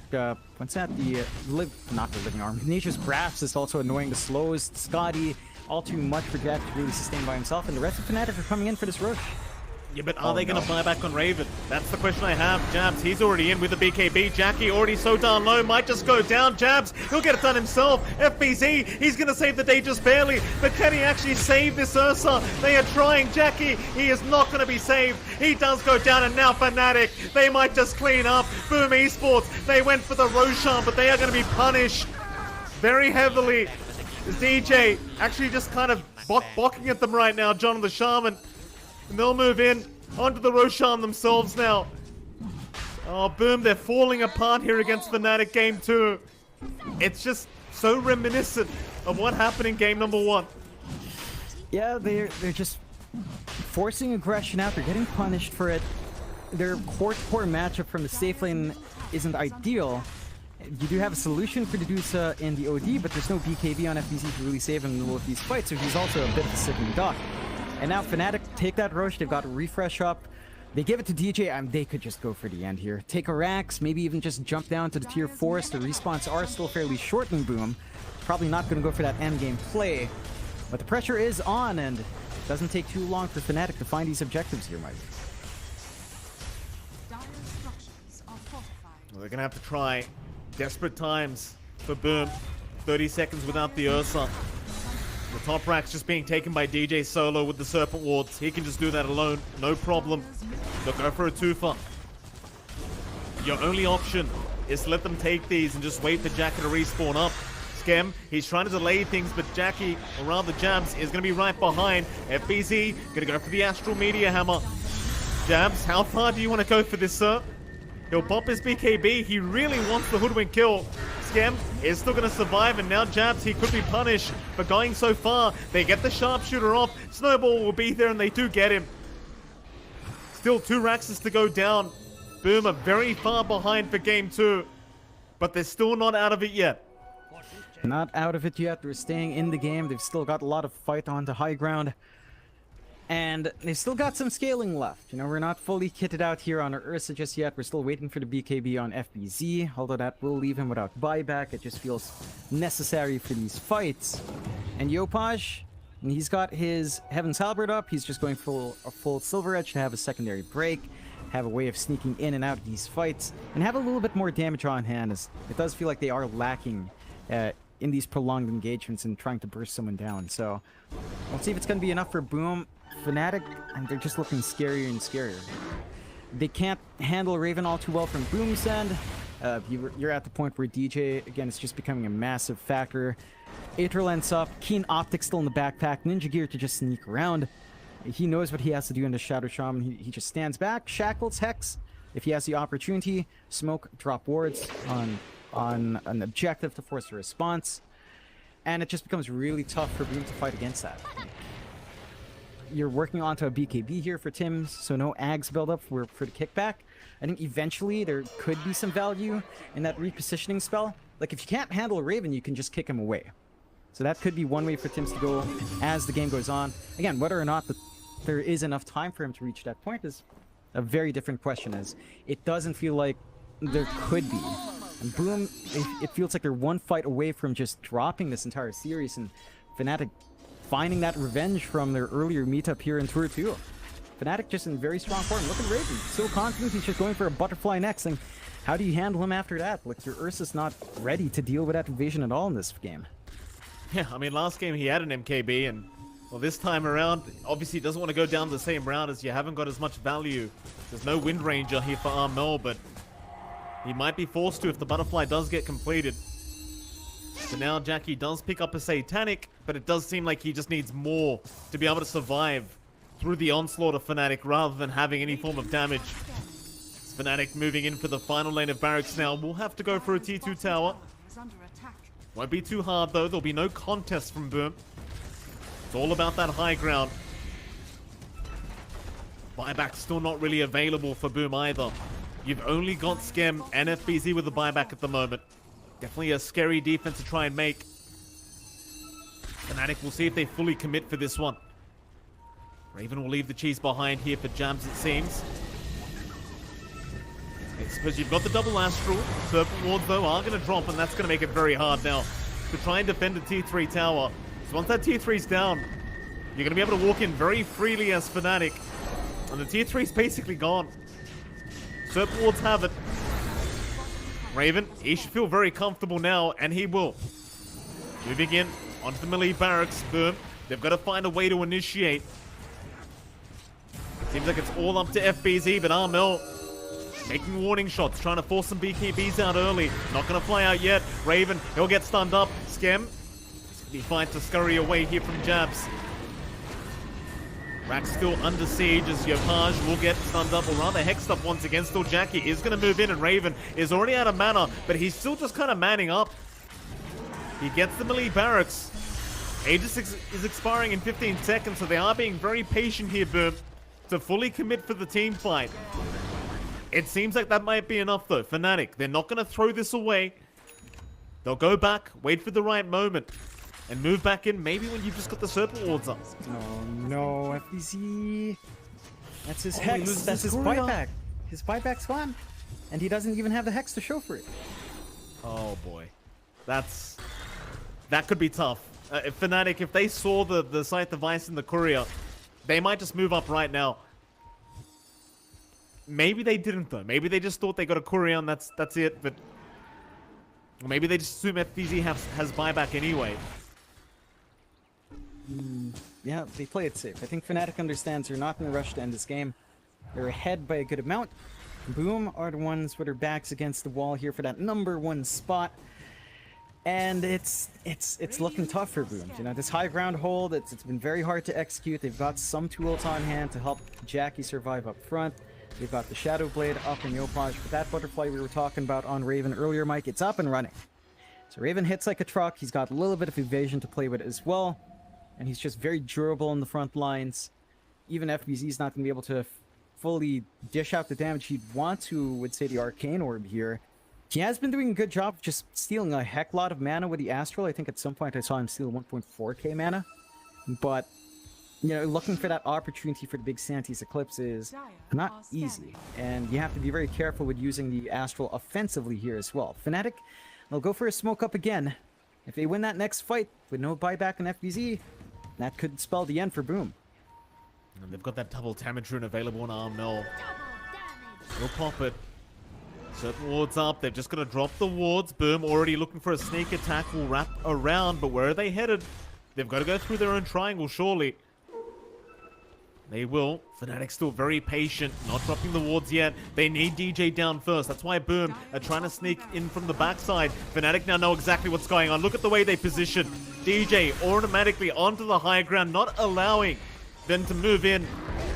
what's that? Not the Living Arm. Nature's Grasp is also annoying. The slows, Scotty, all too much for Jack to really sustain by himself, and the rest of FNATIC are coming in for this rush. Yeah, but are they going to buy back on Raven? That's the question I have. Jabs, he's already in with the BKB. Jackie already so down low, might just go down. Jabs, he'll get it done himself. FBZ, he's going to save the day just barely. But can he actually save this Ursa? They are trying. Jackie, he is not going to be saved. He does go down, and now FNATIC, they might just clean up. Boom Esports, they went for the Roshan, but they are going to be punished very heavily. DJ actually just kind of blocking at them right now, John and the Shaman. And they'll move in onto the Roshan themselves now. Oh, boom, they're falling apart here against FNATIC game 2. It's just so reminiscent of what happened in game number 1. Yeah, they're just forcing aggression out. They're getting punished for it. Their core matchup from the safe lane isn't ideal. You do have a solution for the DOTA in the OD, but there's no BKB on FBZ to really save him in the middle of these fights, so he's also a bit of a sitting duck. And now FNATIC take that Roche, they've got a refresh up. They give it to DJ, they could just go for the end here. Take a Rax, maybe even just jump down to the tier 4s. The respawns are still fairly short in Boom. Probably not going to go for that end game play. But the pressure is on, and it doesn't take too long for FNATIC to find these objectives here, Mike. Well, they're going to have to try. Desperate times for Boom. 30 seconds without the Ursa. The top rack's just being taken by DJ solo with the Serpent Wards. He can just do that alone, no problem. They'll go for a twofer. Your only option is to let them take these and just wait for Jackie to respawn up. Skem, he's trying to delay things, but Jackie, or rather Jabs, is going to be right behind. FBZ, going to go for the Astral Meteor Hammer. Jabs, how far do you want to go for this, sir? He'll pop his BKB. He really wants the Hoodwink kill. Skem is still going to survive, and now Jabs, he could be punished for going so far. They get the Sharpshooter off. Snowball will be there, and they do get him. Still 2 Raxes to go down. Boom are very far behind for game 2, but they're still not out of it yet. Not out of it yet. They're staying in the game. They've still got a lot of fight on to high ground. And they've still got some scaling left. You know, we're not fully kitted out here on our Ursa just yet. We're still waiting for the BKB on FBZ, although that will leave him without buyback. It just feels necessary for these fights. And Yopaj, he's got his Heaven's Halberd up. He's just going for a full Silver Edge to have a secondary break, have a way of sneaking in and out of these fights, and have a little bit more damage on hand, as it does feel like they are lacking in these prolonged engagements and trying to burst someone down. So we'll see if it's going to be enough for Boom. FNATIC, and they're just looking scarier and scarier. They can't handle Raven all too well from Boom's end. You're at the point where DJ, again, is just becoming a massive factor. Aether Lens up, Keen Optic still in the backpack, Ninja Gear to just sneak around. He knows what he has to do in the Shadow Shaman. He just stands back, shackles Hex if he has the opportunity, smoke, drop wards on an objective to force a response, and it just becomes really tough for Boom to fight against that. You're working onto a BKB here for Tim's, so no Ags buildup for the kickback. I think eventually there could be some value in that repositioning spell. Like, if you can't handle Raven, you can just kick him away. So that could be one way for Tim's to go as the game goes on. Again, whether or not there is enough time for him to reach that point is a very different question, as it doesn't feel like there could be. And Boom, it feels like they're one fight away from just dropping this entire series, and FNATIC finding that revenge from their earlier meetup here in Tour 2. FNATIC just in very strong form. Look at Raven, so confident, he's just going for a butterfly next. And how do you handle him after that? Like, your Ursa's not ready to deal with that evasion at all in this game. Yeah, I mean, last game he had an MKB, and well, this time around, obviously he doesn't want to go down the same route, as you haven't got as much value. There's no Wind Ranger here for Armel, but he might be forced to if the butterfly does get completed. So now Jackie does pick up a Satanic, but it does seem like he just needs more to be able to survive through the onslaught of FNATIC rather than having any form of damage. It's FNATIC moving in for the final lane of barracks now. We'll have to go for a T2 tower. Won't be too hard though. There'll be no contest from Boom. It's all about that high ground. Buyback's still not really available for Boom either. You've only got Skem and FBZ with the buyback at the moment. Definitely a scary defense to try and make. FNATIC will see if they fully commit for this one. Raven will leave the cheese behind here for Jabs, it seems. It's because you've got the double Astral. Serpent Wards, though, are going to drop, and that's going to make it very hard now to try and defend a T3 tower. So once that T3's down, you're going to be able to walk in very freely as FNATIC. And the T3's basically gone. Serpent Wards have it. Raven, he should feel very comfortable now, and he will. Moving in onto the melee barracks. Boom. They've got to find a way to initiate. Seems like it's all up to FBZ, but Armel making warning shots, trying to force some BKBs out early. Not going to fly out yet. Raven, he'll get stunned up. Skem, be fine to scurry away here from Jabs. Rack's still under siege as Yopaj will get stunned up, or rather hexed up once again. Still Jackie is going to move in, and Raven is already out of mana, but he's still just kind of manning up. He gets the melee barracks. Aegis is expiring in 15 seconds, so they are being very patient here, Boom, to fully commit for the team fight. It seems like that might be enough, though. FNATIC, they're not going to throw this away. They'll go back, wait for the right moment, and move back in, maybe when you've just got the serpent wards up. Oh no, FBZ. That's his hex. loses That's his his courier. buyback. His buyback's gone. And he doesn't even have the hex to show for it. Oh boy. That could be tough. FNATIC, if they saw the site device in the courier, they might just move up right now. Maybe they didn't, though. Maybe they just thought they got a courier and that's it, but... Or maybe they just assume FBZ has buyback anyway. Yeah, they play it safe. I think FNATIC understands they're not in a rush to end this game. They're ahead by a good amount. Boom are the ones with their backs against the wall here for that #1 spot. And it's looking tough for Boom. You know, this high ground hold, it's been very hard to execute. They've got some tools on hand to help Jackie survive up front. They've got the Shadow Blade up in Yopaj, but that butterfly we were talking about on Raven earlier, Mike, it's up and running. So Raven hits like a truck. He's got a little bit of evasion to play with as well. And he's just very durable on the front lines. Even FBZ's not going to be able to fully dish out the damage he'd want to with, say, the Arcane Orb here. He has been doing a good job of just stealing a heck lot of mana with the Astral. I think at some point I saw him steal 1.4k mana. But, you know, looking for that opportunity for the big Santis Eclipse is not easy. And you have to be very careful with using the Astral offensively here as well. FNATIC, they'll go for a smoke up again. If they win that next fight with no buyback in FBZ, that could spell the end for Boom. And they've got that double damage rune available on Arm Null. We'll pop it. Certain wards up. They've just got to drop the wards. Boom already looking for a sneak attack. Will wrap around, but where are they headed? They've got to go through their own triangle, surely. They will. FNATIC still very patient, not dropping the wards yet. They need DJ down first. That's why Boom are trying to sneak in from the backside. FNATIC now know exactly what's going on. Look at the way they position. DJ automatically onto the high ground, not allowing them to move in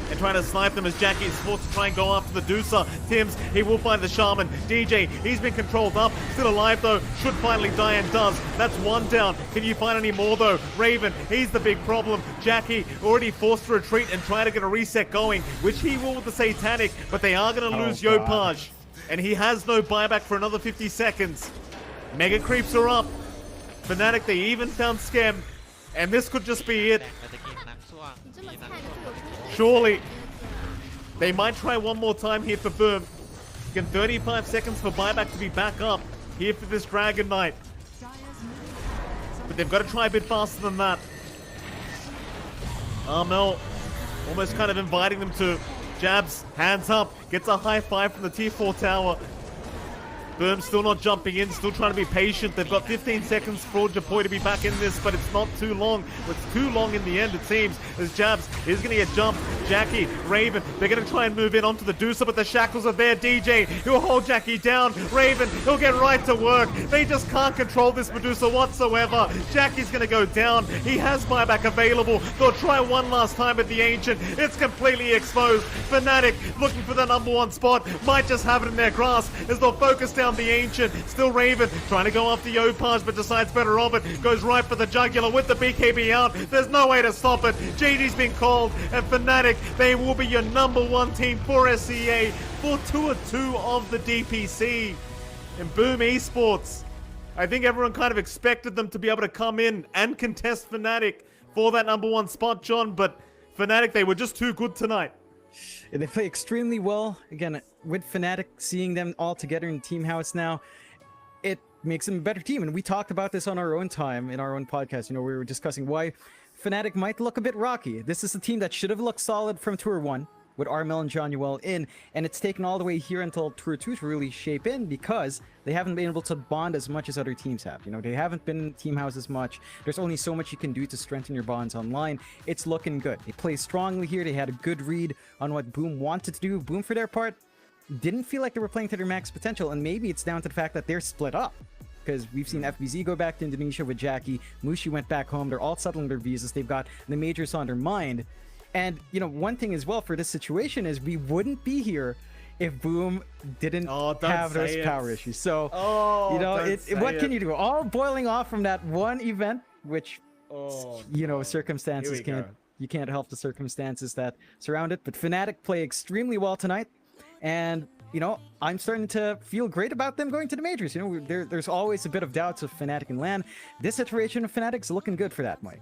and trying to snipe them as Jackie is forced to try and go after the Deucer. Tim's, he will find the Shaman. DJ, he's been controlled up. Still alive though. Should finally die and does. That's one down. Can you find any more though? Raven, he's the big problem. Jackie already forced to retreat and try to get a reset going, which he will with the Satanic, but they are going to lose Yopaj. And he has no buyback for another 50 seconds. Mega creeps are up. FNATIC, they even found Schem. And this could just be it. Surely. They might try one more time here for Boom. Again, 35 seconds for buyback to be back up here for this Dragon Knight. But they've got to try a bit faster than that. Armel almost kind of inviting them to. Jabs, hands up, gets a high five from the tier 4 tower. Boom still not jumping in, still trying to be patient. They've got 15 seconds for Japoi to be back in this, but it's not too long. It's too long in the end, it seems, as Jabs is going to get jumped. Jackie, Raven, they're going to try and move in onto the Deucer, but the shackles are there. DJ, he'll hold Jackie down. Raven, he'll get right to work. They just can't control this Medusa whatsoever. Jackie's going to go down. He has buyback available. They'll try one last time at the Ancient. It's completely exposed. FNATIC, looking for the #1 spot, might just have it in their grasp as they'll focus down the Ancient. Still Raven trying to go after Yopaj, but decides better of it. Goes right for the jugular with the BKB out. There's no way to stop it. GG's been called, and FNATIC, they will be your #1 team for SCA for Tour 2 of the DPC. And Boom Esports, I think everyone kind of expected them to be able to come in and contest FNATIC for that #1 spot, John, but FNATIC, they were just too good tonight. And they play extremely well. Again, with FNATIC, seeing them all together in Team House now, it makes them a better team. And we talked about this on our own time, in our own podcast. You know, we were discussing why FNATIC might look a bit rocky. This is a team that should have looked solid from Tour 1, with Armel and John Newell in, and it's taken all the way here until Tour 2 to really shape in because they haven't been able to bond as much as other teams have. You know, they haven't been in Team House as much. There's only so much you can do to strengthen your bonds online. It's looking good. They play strongly here. They had a good read on what Boom wanted to do. Boom, for their part, didn't feel like they were playing to their max potential, and maybe it's down to the fact that they're split up. Because we've seen FBZ go back to Indonesia with Jackie. Mushi went back home. They're all settling their visas. They've got the majors on their mind. And you know, one thing as well for this situation is we wouldn't be here if Boom didn't have those power issues. So you know, what can you do? All boiling off from that one event, which you know, circumstances you can't help the circumstances that surround it. But FNATIC play extremely well tonight, and you know, I'm starting to feel great about them going to the majors. You know, there's always a bit of doubts of FNATIC and LAN. This iteration of FNATIC's looking good for that, Mike.